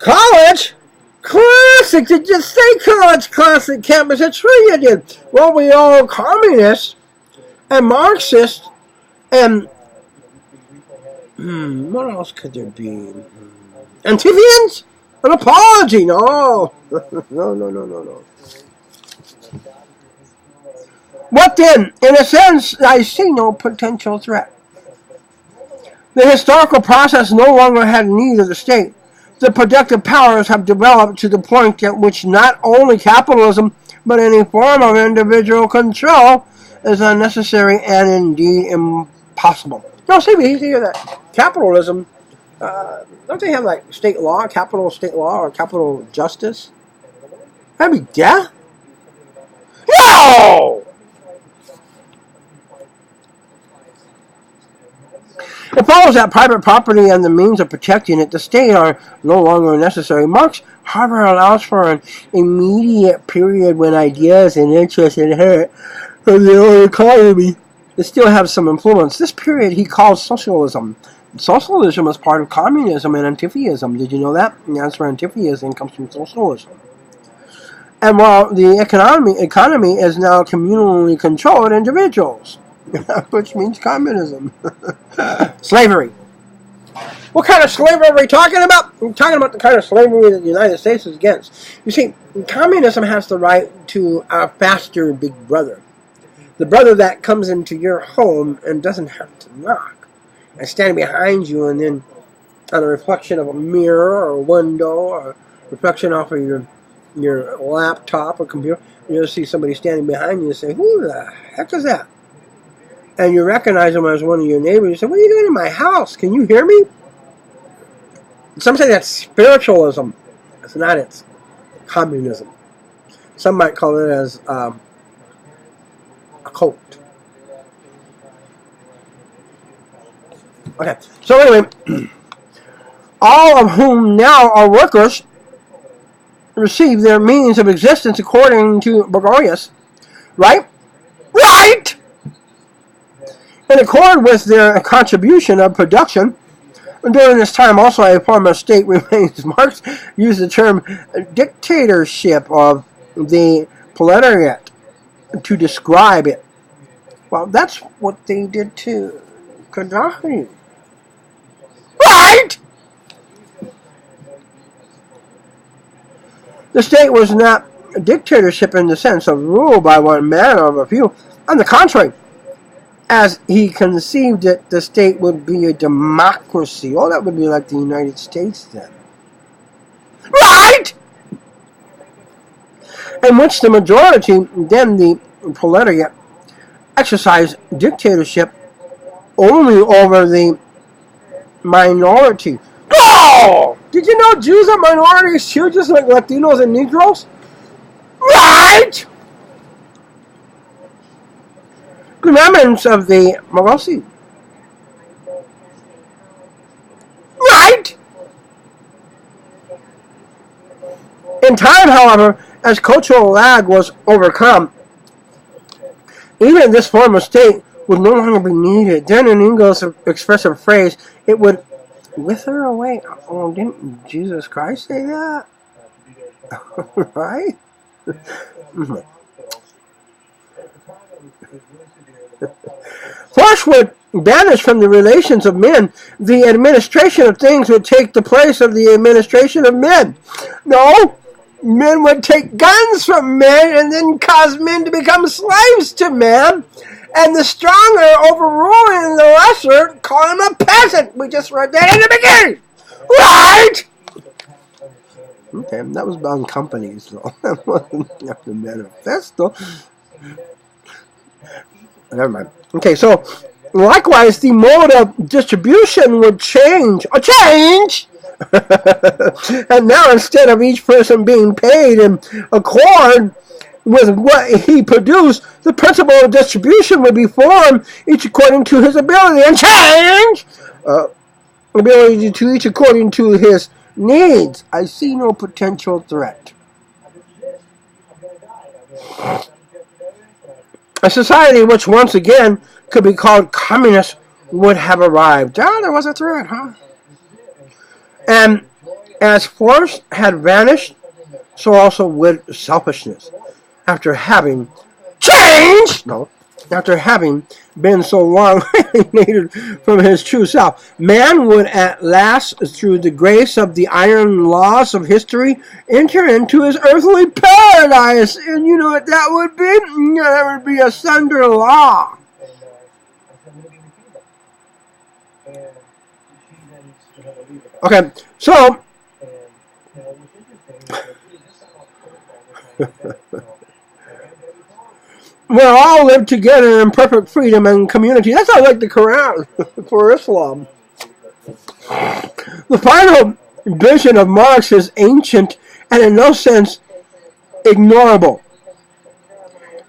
College? Classic! Did you say college classic campus? It's true you did. Well, we all communists and Marxists and what else could there be? Antivians? An apology? No. No. What then? In a sense, I see no potential threat. The historical process no longer had need of the state. The productive powers have developed to the point at which not only capitalism, but any form of individual control is unnecessary and indeed impossible. No, see, we hear that. Capitalism, don't they have like state law, capital state law, or capital justice? That'd be death? No! It follows that private property and the means of protecting it, the state, are no longer necessary. Marx, however, allows for an immediate period when ideas and interests inherit from the old economy that still have some influence. This period he calls socialism. Socialism is part of communism and antitheism. Did you know that? And that's where antitheism comes from socialism. And while the economy is now communally controlled individuals, which means communism. Slavery. What kind of slavery are we talking about? We're talking about the kind of slavery that the United States is against. You see, communism has the right to a faster big brother. The brother that comes into your home and doesn't have to knock. And stand behind you and then on a reflection of a mirror or a window or a reflection off of your laptop or computer, you'll see somebody standing behind you and say, who the heck is that? And you recognize them as one of your neighbors. You say, what are you doing in my house? Can you hear me? Some say that's spiritualism. It's not. It's communism. Some might call it as a cult. Okay. So anyway, all of whom now are workers receive their means of existence according to Gregorius. Right? Right! In accord with their contribution of production, during this time also a form of state remains. Marx used the term dictatorship of the proletariat to describe it. Well, that's what they did to Gaddafi. Right! The state was not a dictatorship in the sense of rule by one man or a few. On the contrary, as he conceived it, the state would be a democracy. Oh, that would be like the United States then. Right! In which the majority, then the proletariat, exercised dictatorship only over the minority. Oh! Did you know Jews are minorities too, just like Latinos and Negroes? Right! Remembrance of the Morossi. Right! In time, however, as cultural lag was overcome, even this form of state would no longer be needed. Then in Engels' expressive phrase, it would wither away. Oh, didn't Jesus Christ say that? Right? Flesh would banish from the relations of men. The administration of things would take the place of the administration of men. No, men would take guns from men and then cause men to become slaves to men. And the stronger overruling the lesser, call him a peasant. We just read that in the beginning. Right? Okay, that was on companies, though. That wasn't the Manifesto. Never mind. Okay, so likewise, the mode of distribution would change. And now instead of each person being paid in accord with what he produced, the principle of distribution would be formed each according to his ability, and change ability to each according to his needs. I see no potential threat. A society which once again could be called communist would have arrived. Ah, there was a threat, huh? And As force had vanished, so also would selfishness. After having changed, no, after having been so long alienated from his true self, man would at last, through the grace of the iron laws of history, enter into his earthly paradise. And you know what that would be? That would be a thunder law. Okay, so we'll all live together in perfect freedom and community. That's not like the Quran for Islam. The final vision of Marx is ancient and in no sense ignorable.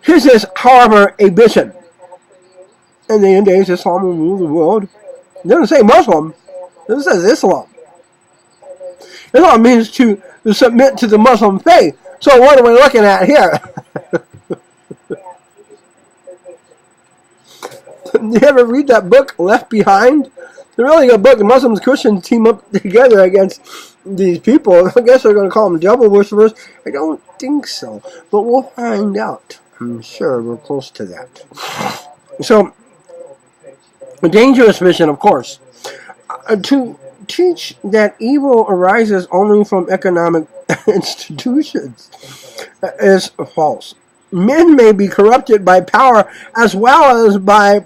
His is, however, a vision. In the end days, Islam will rule the world. It doesn't say Muslim. It says Islam. Islam means to submit to the Muslim faith. So what are we looking at here? You ever read that book, Left Behind? It's a really good book. The Muslims and Christians team up together against these people. I guess they're going to call them devil worshippers. I don't think so. But we'll find out. I'm sure we're close to that. So, a dangerous vision, of course. To teach that evil arises only from economic institutions is false. Men may be corrupted by power as well as by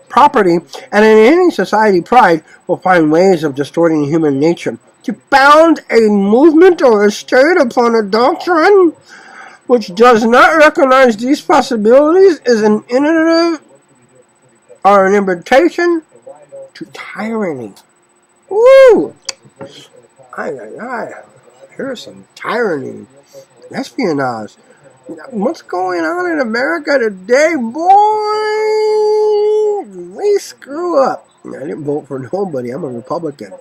property, and in any society, pride will find ways of distorting human nature. To found a movement or a state upon a doctrine which does not recognize these possibilities is an initiative or an invitation to tyranny. Woo! Here's some tyranny. Espionage. What's going on in America today, boy? We screw up. I didn't vote for nobody. I'm a Republican.